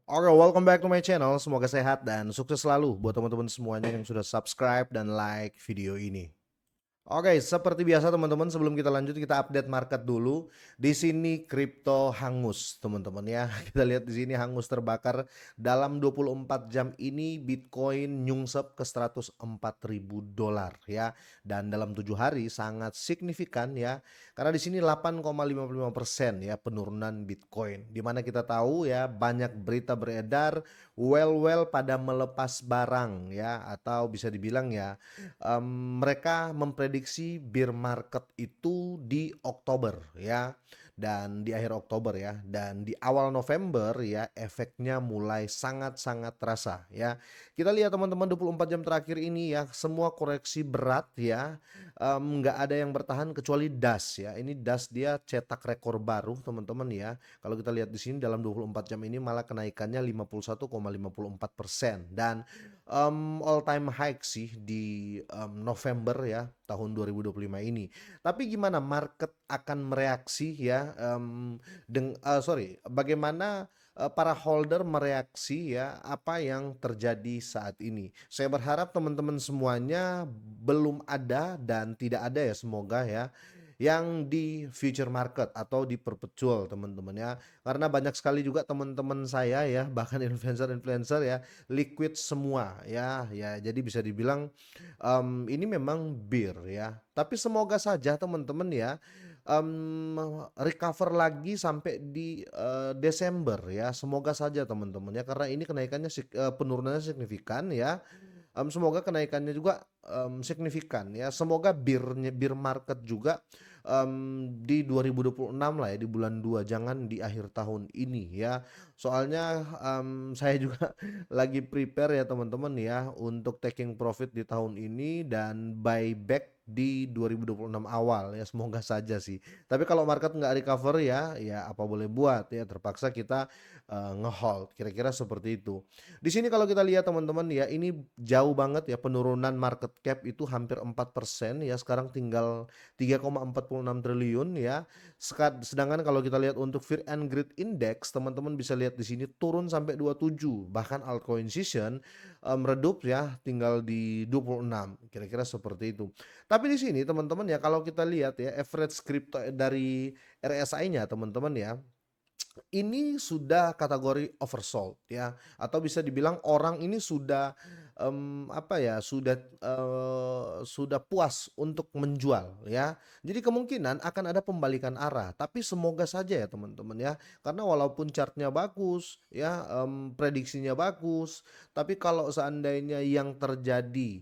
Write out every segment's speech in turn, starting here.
Oke, welcome back to my channel. Semoga sehat dan sukses selalu buat teman-teman semuanya yang sudah subscribe dan like video ini. Oke, seperti biasa teman-teman, sebelum kita lanjut kita update market dulu. Di sini kripto hangus, teman-teman ya. Kita lihat di sini hangus terbakar dalam 24 jam ini Bitcoin nyungsep ke 104.000 dolar ya. Dan dalam 7 hari sangat signifikan ya. Karena di sini 8,55% ya penurunan Bitcoin. Dimana kita tahu ya banyak berita beredar well pada melepas barang ya, atau bisa dibilang ya mereka memprediksi bear market itu di Oktober ya, dan di akhir Oktober ya, dan di awal November ya efeknya mulai sangat-sangat terasa ya. Kita lihat teman-teman 24 jam terakhir ini ya semua koreksi berat ya, nggak ada yang bertahan kecuali DAS ya. Ini DAS dia cetak rekor baru teman-teman ya. Kalau kita lihat di sini dalam 24 jam ini malah kenaikannya 51,54% dan all time high sih di November ya tahun 2025 ini. Tapi gimana market akan mereaksi ya, bagaimana para holder mereaksi ya apa yang terjadi saat ini. Saya berharap teman-teman semuanya belum ada dan tidak ada ya, semoga ya, yang di future market atau di perpetual teman-teman ya. Karena banyak sekali juga teman-teman saya ya, bahkan influencer-influencer ya, liquid semua ya. Ya, jadi bisa dibilang ini memang bear ya. Tapi semoga saja teman-teman ya recover lagi sampai di Desember ya. Semoga saja teman-teman ya, karena ini kenaikannya penurunannya signifikan ya. Semoga kenaikannya juga signifikan ya. Semoga bear market juga di 2026 lah ya, di bulan 2, jangan di akhir tahun ini ya. Soalnya saya juga lagi prepare ya teman-teman ya untuk taking profit di tahun ini dan buyback di 2026 awal ya, semoga saja sih. Tapi kalau market nggak recover ya, ya apa boleh buat ya, terpaksa kita ngehold, kira-kira seperti itu. Di sini kalau kita lihat teman-teman ya, ini jauh banget ya penurunan market cap itu hampir 4% ya, sekarang tinggal 3,46 triliun ya. Sedangkan kalau kita lihat untuk Fear and Greed Index, teman-teman bisa lihat di sini turun sampai 27, bahkan altcoin Session meredup ya tinggal di 26, kira-kira seperti itu. Tapi di sini teman-teman ya, kalau kita lihat ya average crypto dari RSI-nya teman-teman ya, ini sudah kategori oversold ya, atau bisa dibilang orang ini sudah apa ya, sudah puas untuk menjual ya. Jadi kemungkinan akan ada pembalikan arah, tapi semoga saja ya teman-teman ya. Karena walaupun chartnya bagus ya, prediksinya bagus, tapi kalau seandainya yang terjadi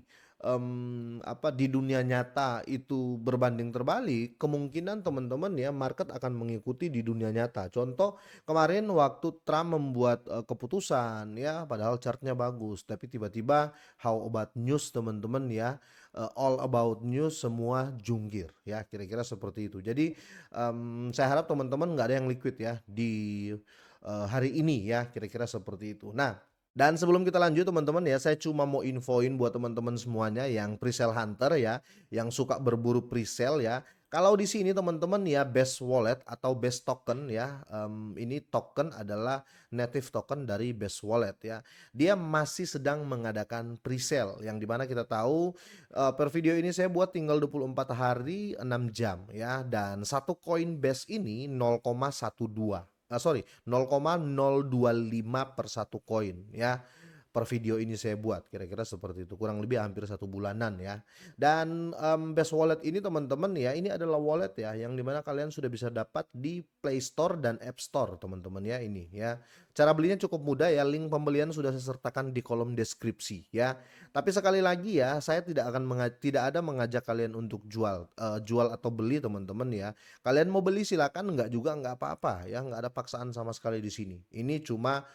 di dunia nyata itu berbanding terbalik, kemungkinan teman-teman ya market akan mengikuti di dunia nyata. Contoh kemarin waktu Trump membuat keputusan ya, padahal chartnya bagus, tapi tiba-tiba how about news teman-teman ya, all about news semua jungkir ya, kira-kira seperti itu. Jadi saya harap teman-teman nggak ada yang liquid ya di hari ini ya, kira-kira seperti itu. Nah, dan sebelum kita lanjut teman-teman ya, saya cuma mau infoin buat teman-teman semuanya yang presale hunter ya, yang suka berburu presale ya. Kalau di sini teman-teman ya, best wallet atau best token ya, ini token adalah native token dari best wallet ya. Dia masih sedang mengadakan presale, yang dimana kita tahu per video ini saya buat tinggal 24 hari 6 jam ya, dan satu koin best ini 0,12 sorry 0,025 per satu koin ya, per video ini saya buat, kira-kira seperti itu, kurang lebih hampir 1 bulanan ya. Dan best wallet ini teman-teman ya, ini adalah wallet ya yang dimana kalian sudah bisa dapat di Play Store dan App Store teman-teman ya, ini ya. Cara belinya cukup mudah ya, link pembelian sudah saya sertakan di kolom deskripsi ya. Tapi sekali lagi ya, saya tidak ada mengajak kalian untuk jual atau beli teman-teman ya. Kalian mau beli silakan, enggak juga enggak apa-apa ya, enggak ada paksaan sama sekali di sini. Ini cuma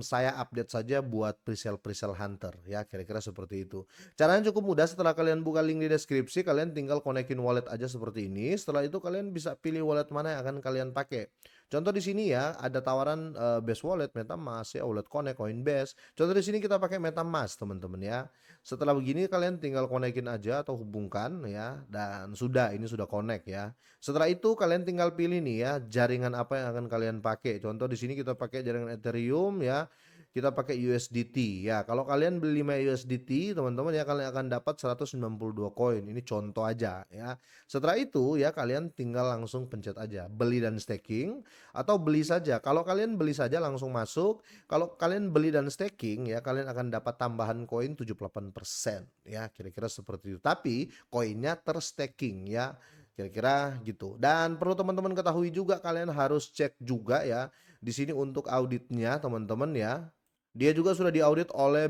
saya update saja buat presale hunter ya, kira-kira seperti itu. Caranya cukup mudah, setelah kalian buka link di deskripsi, kalian tinggal konekin wallet aja seperti ini. Setelah itu kalian bisa pilih wallet mana yang akan kalian pakai. Contoh di sini ya ada tawaran, Base Wallet, MetaMask ya, Wallet Connect, Coinbase. Contoh di sini kita pakai MetaMask teman-teman ya. Setelah begini kalian tinggal konekin aja atau hubungkan ya dan sudah ini sudah connect ya. Setelah itu kalian tinggal pilih nih ya jaringan apa yang akan kalian pakai. Contoh di sini kita pakai jaringan Ethereum ya. Kita pakai USDT ya. Kalau kalian beli 5 USDT teman-teman ya kalian akan dapat 192 koin. Ini contoh aja ya. Setelah itu ya kalian tinggal langsung pencet aja beli dan staking atau beli saja. Kalau kalian beli saja langsung masuk, kalau kalian beli dan staking ya kalian akan dapat tambahan koin 78% ya, kira-kira seperti itu. Tapi koinnya terstaking ya. Kira-kira gitu. Dan perlu teman-teman ketahui juga kalian harus cek juga ya di sini untuk auditnya teman-teman ya. Dia juga sudah diaudit oleh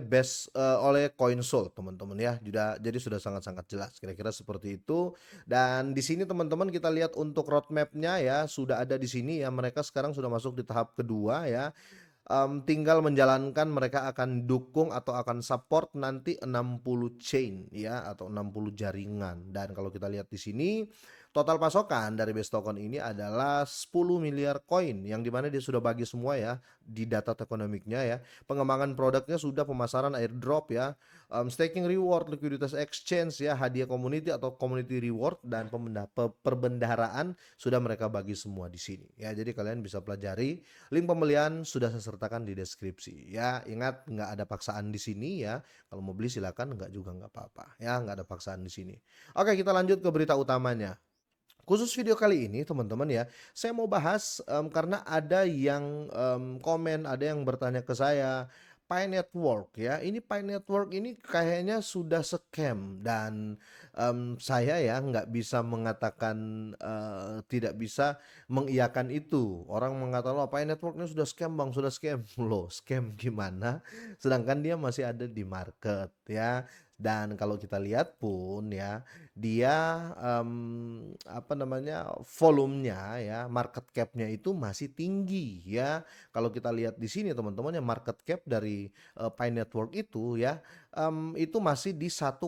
oleh CoinSoul teman-teman ya. Jadi sudah sangat-sangat jelas kira-kira seperti itu. Dan di sini teman-teman kita lihat untuk roadmap-nya ya sudah ada di sini ya. Mereka sekarang sudah masuk di tahap kedua ya. Tinggal menjalankan mereka akan dukung atau akan support nanti 60 chain ya atau 60 jaringan. Dan kalau kita lihat di sini total pasokan dari Base Token ini adalah 10 miliar koin yang dimana dia sudah bagi semua ya di data tokenomiknya ya. Pengembangan produknya sudah pemasaran airdrop ya, staking reward, likuiditas exchange ya, hadiah community atau community reward dan perbendaharaan sudah mereka bagi semua di sini ya. Jadi kalian bisa pelajari. Link pembelian sudah saya sertakan di deskripsi ya. Ingat nggak ada paksaan di sini ya. Kalau mau beli silakan, nggak juga nggak apa-apa ya. Nggak ada paksaan di sini. Oke, kita lanjut ke berita utamanya. Khusus video kali ini teman-teman ya, saya mau bahas karena ada yang komen, ada yang bertanya ke saya, Pi Network ya, ini Pi Network ini kayaknya sudah scam dan saya ya nggak bisa mengatakan tidak bisa mengiyakan itu. Orang mengatakan loh Pi Network ini sudah scam bang, sudah scam loh, scam gimana? Sedangkan dia masih ada di market ya. Dan kalau kita lihat pun ya, dia apa namanya volumenya ya market cap-nya itu masih tinggi ya. Kalau kita lihat di sini teman-teman ya market cap dari Pi Network itu ya itu masih di 1,8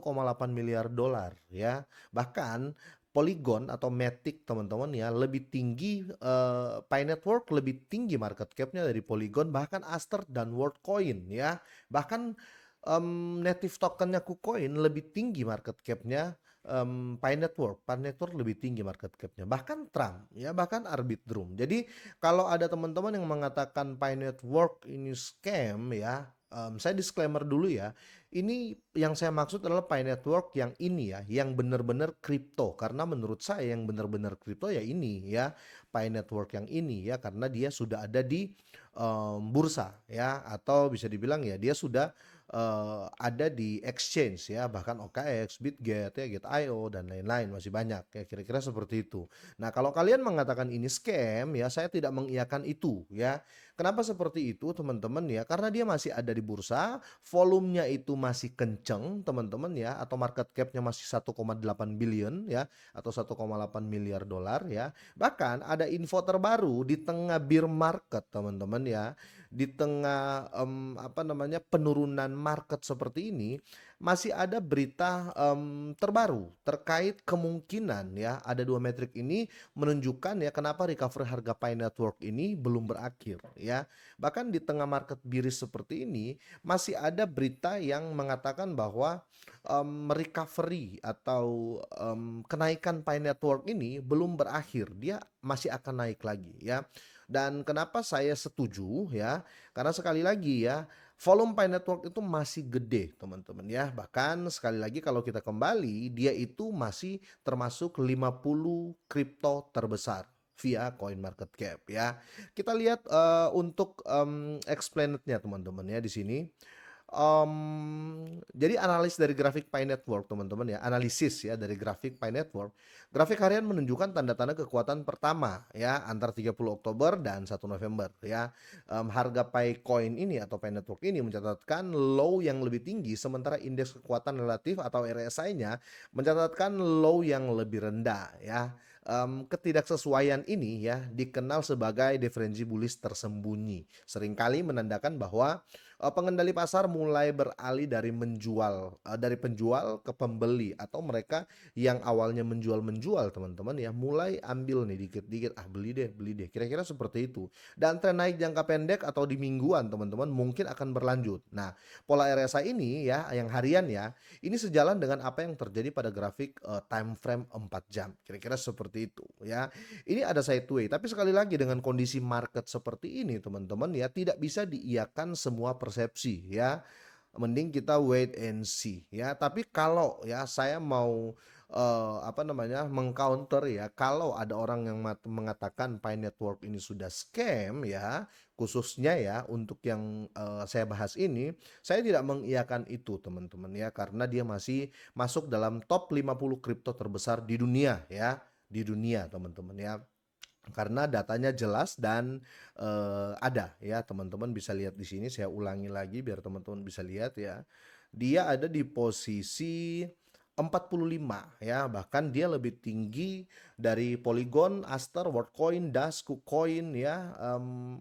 miliar dolar ya. Bahkan Polygon atau Matic teman-teman ya lebih tinggi Pi Network lebih tinggi market cap-nya dari Polygon bahkan Aster dan Worldcoin ya. Bahkan native tokennya KuCoin lebih tinggi market cap-nya Pi Network. Pi Network lebih tinggi market cap-nya. Bahkan Trump ya, bahkan Arbitrum. Jadi kalau ada teman-teman yang mengatakan Pi Network ini scam ya, saya disclaimer dulu ya. Ini yang saya maksud adalah Pi Network yang ini ya, yang benar-benar kripto. Karena menurut saya yang benar-benar kripto ya ini ya, Pi Network yang ini ya, karena dia sudah ada di bursa ya, atau bisa dibilang ya dia sudah ada di exchange ya, bahkan OKX, Bitget ya, Gate.io dan lain-lain masih banyak ya, kira-kira seperti itu. Nah, kalau kalian mengatakan ini scam ya, saya tidak mengiyakan itu ya. Kenapa seperti itu teman-teman ya? Karena dia masih ada di bursa, volumenya itu masih kenceng teman-teman ya, atau market cap-nya masih 1,8 billion ya, atau 1,8 miliar dolar ya. Bahkan ada info terbaru di tengah bear market teman-teman ya, di tengah apa namanya penurunan market seperti ini masih ada berita terbaru terkait kemungkinan ya ada dua metrik ini menunjukkan ya kenapa recovery harga Pi Network ini belum berakhir ya. Bahkan di tengah market bearish seperti ini masih ada berita yang mengatakan bahwa recovery atau kenaikan Pi Network ini belum berakhir, dia masih akan naik lagi ya. Dan kenapa saya setuju ya? Karena sekali lagi ya, volume Pi Network itu masih gede teman-teman ya. Bahkan sekali lagi kalau kita kembali, dia itu masih termasuk 50 kripto terbesar via coin market cap ya. Kita lihat untuk explained-nya teman-teman ya di sini. Jadi analis dari grafik Pi Network teman-teman ya, analisis ya dari grafik Pi Network. Grafik harian menunjukkan tanda-tanda kekuatan pertama ya antara 30 Oktober dan 1 November ya. Harga Pi Coin ini atau Pi Network ini mencatatkan low yang lebih tinggi sementara indeks kekuatan relatif atau RSI-nya mencatatkan low yang lebih rendah ya. Ketidaksesuaian ini ya dikenal sebagai diferensi bullish tersembunyi. Seringkali menandakan bahwa pengendali pasar mulai beralih dari dari penjual ke pembeli atau mereka yang awalnya menjual-menjual teman-teman ya, mulai ambil nih dikit-dikit, "Ah, beli deh," kira-kira seperti itu. Dan tren naik jangka pendek atau di mingguan teman-teman mungkin akan berlanjut. Nah, pola RSI ini ya, yang harian ya, ini sejalan dengan apa yang terjadi pada grafik, time frame 4 jam, kira-kira seperti itu ya. Ini ada sideway, tapi sekali lagi dengan kondisi market seperti ini teman-teman ya, tidak bisa diiyakan semua persepsi ya. Mending kita wait and see ya. Tapi kalau ya saya mau, apa namanya, meng-counter ya, kalau ada orang yang mengatakan Pi Network ini sudah scam ya, khususnya ya untuk yang, saya bahas ini, saya tidak mengiyakan itu teman-teman ya, karena dia masih masuk dalam top 50 kripto terbesar di dunia ya, di dunia teman-teman ya. Karena datanya jelas dan, ada ya, teman-teman bisa lihat di sini, saya ulangi lagi biar teman-teman bisa lihat ya. Dia ada di posisi 45 ya, bahkan dia lebih tinggi dari Polygon, Aster, Worldcoin, Dash, KuCoin ya,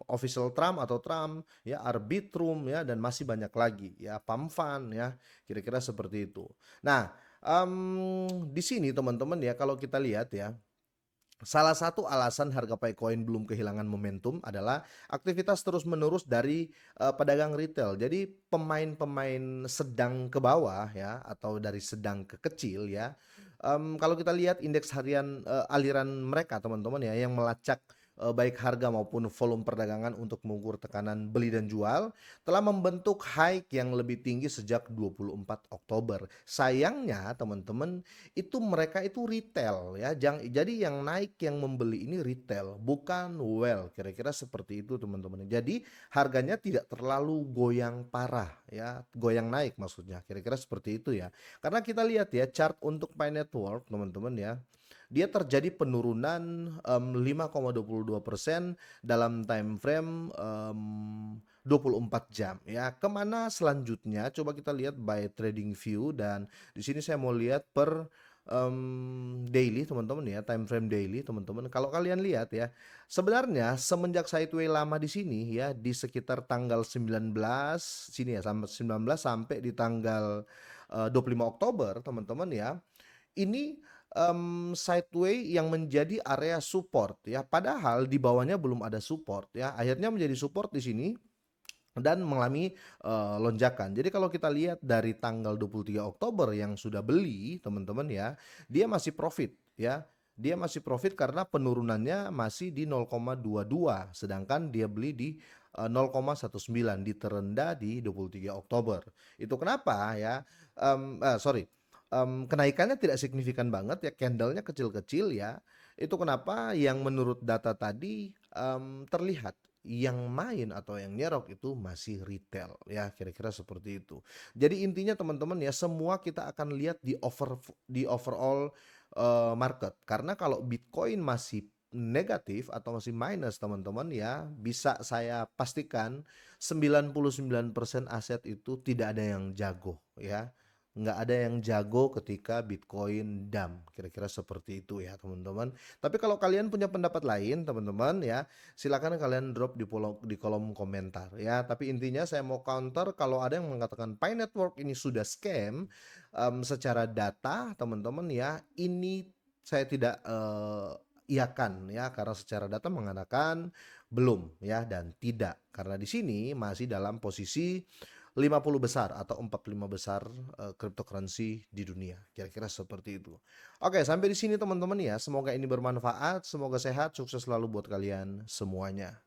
Official Trump atau Trump ya, Arbitrum ya, dan masih banyak lagi ya, Pamfan ya, kira-kira seperti itu. Nah, di sini teman-teman ya, kalau kita lihat ya, salah satu alasan harga Bitcoin belum kehilangan momentum adalah aktivitas terus-menerus dari, pedagang retail. Jadi pemain-pemain sedang ke bawah ya atau dari sedang ke kecil ya, kalau kita lihat indeks harian, aliran mereka teman-teman ya yang melacak, baik harga maupun volume perdagangan untuk mengukur tekanan beli dan jual, telah membentuk high yang lebih tinggi sejak 24 Oktober. Sayangnya teman-teman, itu mereka itu retail ya, jadi yang naik yang membeli ini retail bukan well, kira-kira seperti itu teman-teman. Jadi harganya tidak terlalu goyang parah ya, goyang naik maksudnya, kira-kira seperti itu ya. Karena kita lihat ya chart untuk Pi Network teman-teman ya, dia terjadi penurunan, 5,22% dalam time frame, 24 jam ya. Kemana selanjutnya? Coba kita lihat by trading view, dan di sini saya mau lihat per, daily teman-teman ya, time frame daily teman-teman. Kalau kalian lihat ya, sebenarnya semenjak sideway lama di sini ya, di sekitar tanggal 19 sini ya, sampai 19 sampai di tanggal, 25 Oktober teman-teman ya, ini, sideway yang menjadi area support ya, padahal di bawahnya belum ada support ya, akhirnya menjadi support di sini dan mengalami, lonjakan. Jadi kalau kita lihat dari tanggal 23 Oktober yang sudah beli teman-teman ya, dia masih profit ya. Dia masih profit karena penurunannya masih di 0,22, sedangkan dia beli di, 0,19 di terendah di 23 Oktober. Itu kenapa ya, sorry, kenaikannya tidak signifikan banget ya, candlenya kecil-kecil ya. Itu kenapa yang menurut data tadi, terlihat yang main atau yang nyerok itu masih retail ya, kira-kira seperti itu. Jadi intinya teman-teman ya, semua kita akan lihat di overall, market. Karena kalau Bitcoin masih negatif atau masih minus teman-teman ya, bisa saya pastikan 99% aset itu tidak ada yang jago ya. Nggak ada yang jago ketika Bitcoin dump, kira-kira seperti itu ya teman-teman. Tapi kalau kalian punya pendapat lain teman-teman ya, silakan kalian drop di kolom komentar ya. Tapi intinya saya mau counter kalau ada yang mengatakan Pi Network ini sudah scam, secara data teman-teman ya, ini saya tidak, iakan ya, karena secara data mengatakan belum ya dan tidak. Karena di sini masih dalam posisi 50 besar atau 45 besar, cryptocurrency di dunia, kira-kira seperti itu. Oke, sampai di sini teman-teman ya, semoga ini bermanfaat, semoga sehat, sukses selalu buat kalian semuanya.